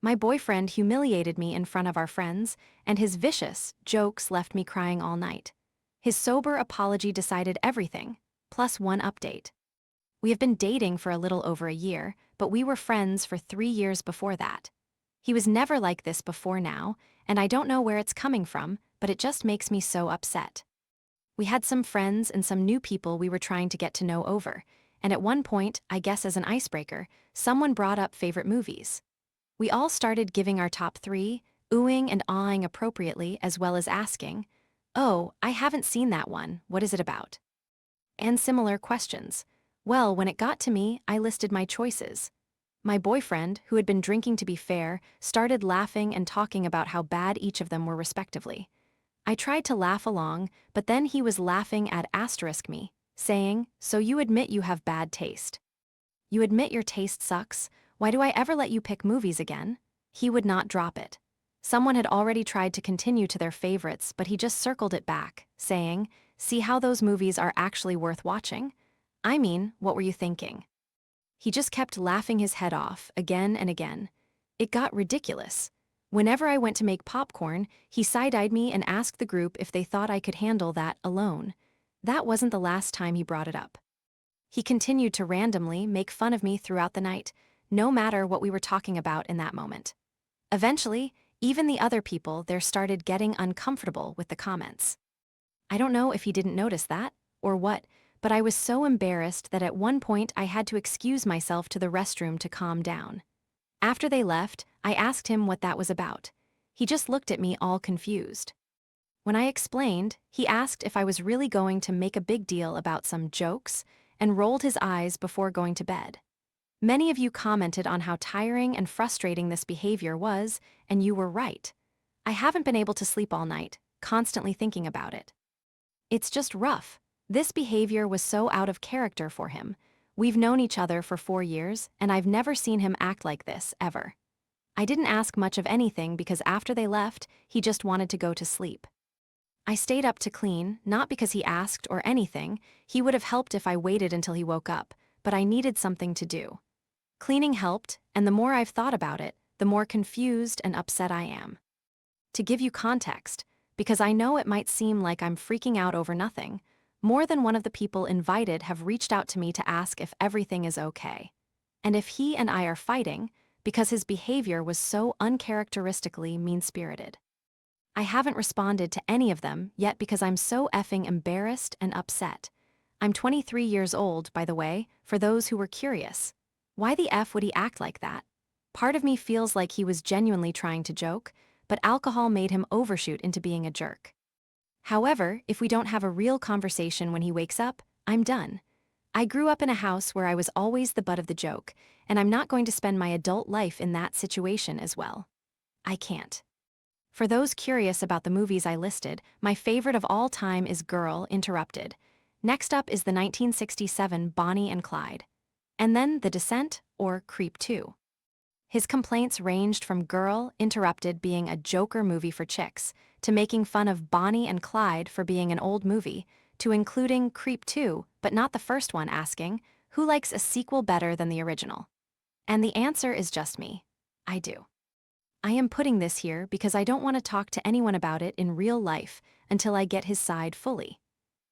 My boyfriend humiliated me in front of our friends, and his vicious jokes left me crying all night. His sober apology decided everything, plus one update. We have been dating for a little over a year, but we were friends for 3 years before that. He was never like this before now, and I don't know where it's coming from, but it just makes me so upset. We had some friends and some new people we were trying to get to know over, and at one point, I guess as an icebreaker, someone brought up favorite movies. We all started giving our top three, oohing and awing appropriately as well as asking, "Oh, I haven't seen that one, what is it about?" And similar questions. Well, when it got to me, I listed my choices. My boyfriend, who had been drinking to be fair, started laughing and talking about how bad each of them were respectively. I tried to laugh along, but then he was laughing at asterisk me, saying, "So you admit you have bad taste. You admit your taste sucks? Why do I ever let you pick movies again?" He would not drop it. Someone had already tried to continue to their favorites, but he just circled it back, saying, "See how those movies are actually worth watching? I mean, what were you thinking?" He just kept laughing his head off, again and again. It got ridiculous. Whenever I went to make popcorn, he side-eyed me and asked the group if they thought I could handle that alone. That wasn't the last time he brought it up. He continued to randomly make fun of me throughout the night, no matter what we were talking about in that moment. Eventually, even the other people there started getting uncomfortable with the comments. I don't know if he didn't notice that, or what, but I was so embarrassed that at one point I had to excuse myself to the restroom to calm down. After they left, I asked him what that was about. He just looked at me all confused. When I explained, he asked if I was really going to make a big deal about some jokes, and rolled his eyes before going to bed. Many of you commented on how tiring and frustrating this behavior was, and you were right. I haven't been able to sleep all night, constantly thinking about it. It's just rough. This behavior was so out of character for him. We've known each other for 4 years, and I've never seen him act like this, ever. I didn't ask much of anything because after they left, he just wanted to go to sleep. I stayed up to clean, not because he asked or anything. He would have helped if I waited until he woke up, but I needed something to do. Cleaning helped, and the more I've thought about it, the more confused and upset I am. To give you context, because I know it might seem like I'm freaking out over nothing, more than one of the people invited have reached out to me to ask if everything is okay. And if he and I are fighting, because his behavior was so uncharacteristically mean-spirited. I haven't responded to any of them yet because I'm so effing embarrassed and upset. I'm 23 years old, by the way, for those who were curious. Why the F would he act like that? Part of me feels like he was genuinely trying to joke, but alcohol made him overshoot into being a jerk. However, if we don't have a real conversation when he wakes up, I'm done. I grew up in a house where I was always the butt of the joke, and I'm not going to spend my adult life in that situation as well. I can't. For those curious about the movies I listed, my favorite of all time is Girl, Interrupted. Next up is the 1967 Bonnie and Clyde. And then The Descent, or Creep 2. His complaints ranged from Girl, Interrupted being a Joker movie for chicks, to making fun of Bonnie and Clyde for being an old movie, to including Creep 2, but not the first one, asking, who likes a sequel better than the original? And the answer is just me. I do. I am putting this here because I don't want to talk to anyone about it in real life until I get his side fully.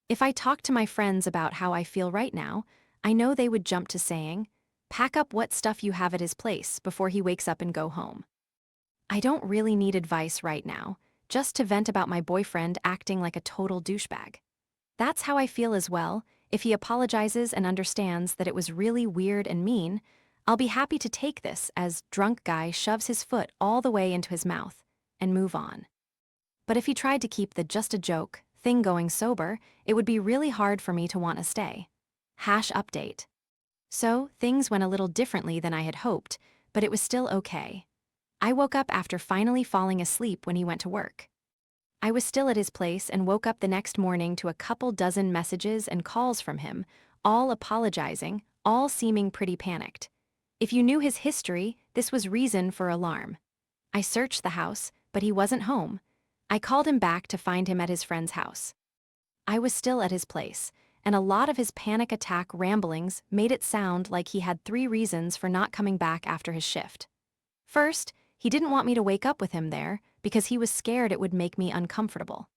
If I talk to my friends about how I feel right now, I know they would jump to saying, pack up what stuff you have at his place before he wakes up and go home. I don't really need advice right now, just to vent about my boyfriend acting like a total douchebag. That's how I feel as well. If he apologizes and understands that it was really weird and mean, I'll be happy to take this as drunk guy shoves his foot all the way into his mouth and move on. But if he tried to keep the just a joke thing going sober, it would be really hard for me to want to stay. Update. So, things went a little differently than I had hoped, but it was still okay. I woke up after finally falling asleep when he went to work. I was still at his place and woke up the next morning to a couple dozen messages and calls from him, all apologizing, all seeming pretty panicked. If you knew his history, this was reason for alarm. I searched the house, but he wasn't home. I called him back to find him at his friend's house. I was still at his place, and a lot of his panic attack ramblings made it sound like he had 3 reasons for not coming back after his shift. First, He didn't want me to wake up with him there because he was scared it would make me uncomfortable.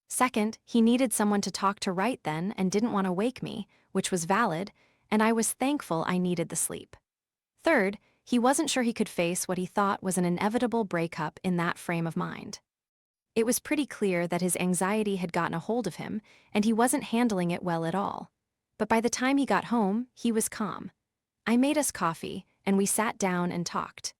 Second, he needed someone to talk to right then and didn't want to wake me, which was valid, and I was thankful I needed the sleep. Third, he wasn't sure he could face what he thought was an inevitable breakup in that frame of mind. It was pretty clear that his anxiety had gotten a hold of him, and he wasn't handling it well at all. But by the time he got home, he was calm. I made us coffee, and we sat down and talked.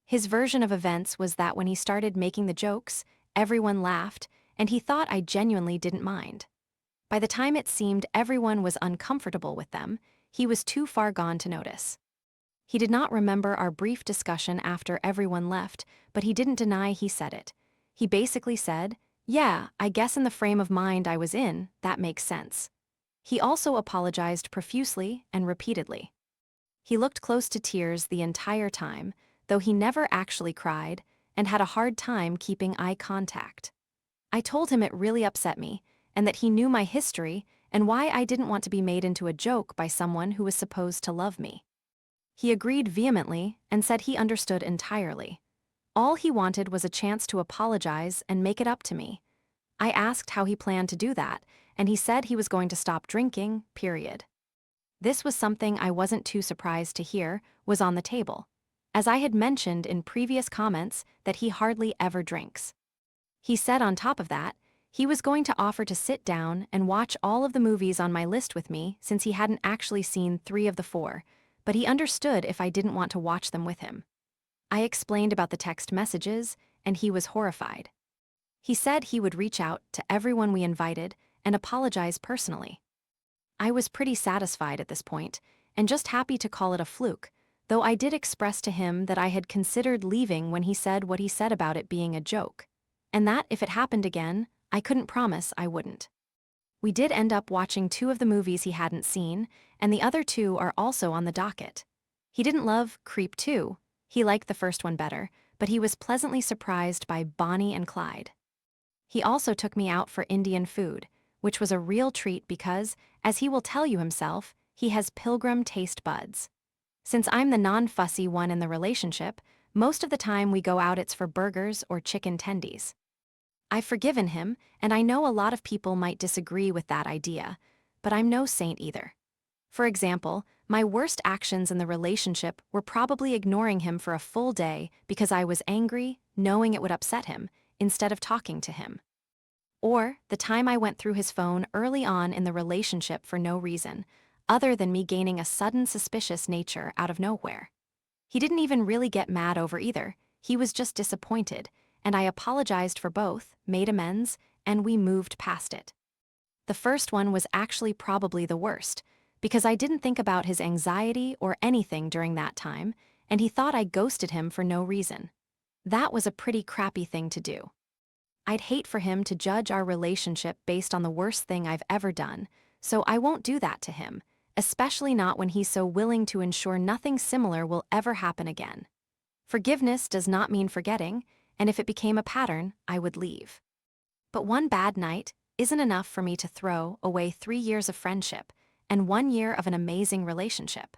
His version of events was that when he started making the jokes, everyone laughed, and he thought I genuinely didn't mind. By the time it seemed everyone was uncomfortable with them, he was too far gone to notice. He did not remember our brief discussion after everyone left, but he didn't deny he said it. He basically said, "Yeah, I guess in the frame of mind I was in, that makes sense." He also apologized profusely and repeatedly. He looked close to tears the entire time, though he never actually cried, and had a hard time keeping eye contact. I told him it really upset me, and that he knew my history and why I didn't want to be made into a joke by someone who was supposed to love me. He agreed vehemently and said he understood entirely. All he wanted was a chance to apologize and make it up to me. I asked how he planned to do that, and he said he was going to stop drinking, period. This was something I wasn't too surprised to hear was on the table, as I had mentioned in previous comments that he hardly ever drinks. He said on top of that, he was going to offer to sit down and watch all of the movies on my list with me since he hadn't actually seen 3 of the 4, but he understood if I didn't want to watch them with him. I explained about the text messages, and he was horrified. He said he would reach out to everyone we invited and apologize personally. I was pretty satisfied at this point, and just happy to call it a fluke, though I did express to him that I had considered leaving when he said what he said about it being a joke, and that if it happened again, I couldn't promise I wouldn't. We did end up watching 2 of the movies he hadn't seen, and the other 2 are also on the docket. He didn't love Creep 2, he liked the first one better, but he was pleasantly surprised by Bonnie and Clyde. He also took me out for Indian food, which was a real treat because, as he will tell you himself, he has pilgrim taste buds. Since I'm the non-fussy one in the relationship, most of the time we go out it's for burgers or chicken tendies. I've forgiven him, and I know a lot of people might disagree with that idea, but I'm no saint either. For example, my worst actions in the relationship were probably ignoring him for a full day because I was angry, knowing it would upset him, instead of talking to him. Or the time I went through his phone early on in the relationship for no reason, other than me gaining a sudden suspicious nature out of nowhere. He didn't even really get mad over either, he was just disappointed, and I apologized for both, made amends, and we moved past it. The first one was actually probably the worst, because I didn't think about his anxiety or anything during that time, and he thought I ghosted him for no reason. That was a pretty crappy thing to do. I'd hate for him to judge our relationship based on the worst thing I've ever done, so I won't do that to him, especially not when he's so willing to ensure nothing similar will ever happen again. Forgiveness does not mean forgetting, and if it became a pattern, I would leave. But one bad night isn't enough for me to throw away 3 years of friendship and 1 year of an amazing relationship.